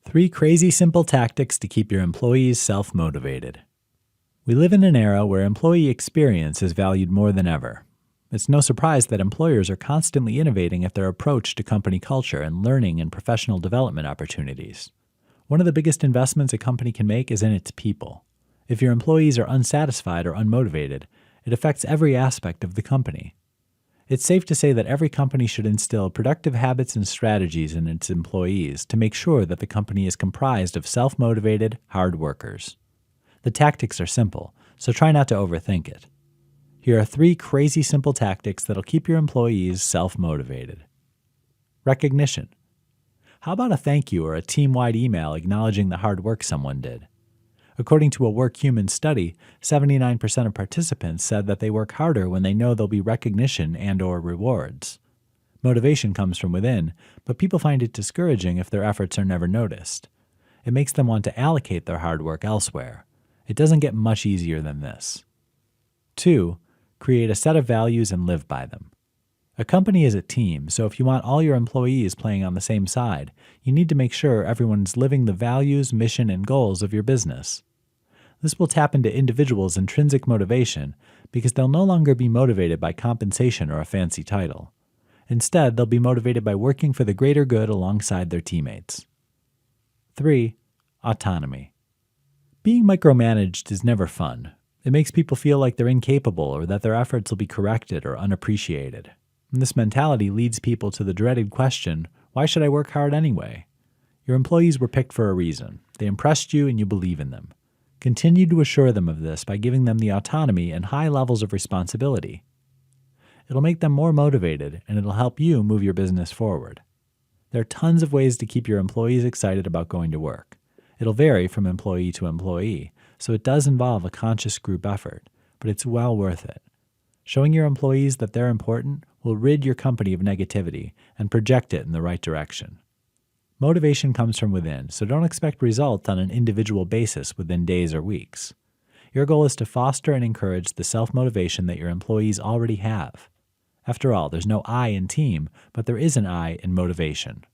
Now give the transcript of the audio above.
3 crazy simple tactics to keep your employees self-motivated. We live in an era where employee experience is valued more than ever. It's no surprise that employers are constantly innovating at their approach to company culture and learning and professional development opportunities. One of the biggest investments a company can make is in its people. If your employees are unsatisfied or unmotivated, it affects every aspect of the company. It's safe to say that every company should instill productive habits and strategies in its employees to make sure that the company is comprised of self-motivated, hard workers. The tactics are simple, so try not to overthink it. Here are 3 crazy simple tactics that'll keep your employees self-motivated. Recognition. How about a thank you or a team-wide email acknowledging the hard work someone did? According to a WorkHuman study, 79% of participants said that they work harder when they know there'll be recognition and/or rewards. Motivation comes from within, but people find it discouraging if their efforts are never noticed. It makes them want to allocate their hard work elsewhere. It doesn't get much easier than this. 2. Create a set of values and live by them. A company is a team, so if you want all your employees playing on the same side, you need to make sure everyone's living the values, mission, and goals of your business. This will tap into individuals' intrinsic motivation because they'll no longer be motivated by compensation or a fancy title. Instead, they'll be motivated by working for the greater good alongside their teammates. 3. Autonomy. Being micromanaged is never fun. It makes people feel like they're incapable or that their efforts will be corrected or unappreciated. And this mentality leads people to the dreaded question, why should I work hard anyway? Your employees were picked for a reason. They impressed you and you believe in them. Continue to assure them of this by giving them the autonomy and high levels of responsibility. It'll make them more motivated and it'll help you move your business forward. There are tons of ways to keep your employees excited about going to work. It'll vary from employee to employee, so it does involve a conscious group effort, but it's well worth it. Showing your employees that they're important will rid your company of negativity and project it in the right direction. Motivation comes from within, so don't expect results on an individual basis within days or weeks. Your goal is to foster and encourage the self-motivation that your employees already have. After all, there's no I in team, but there is an I in motivation.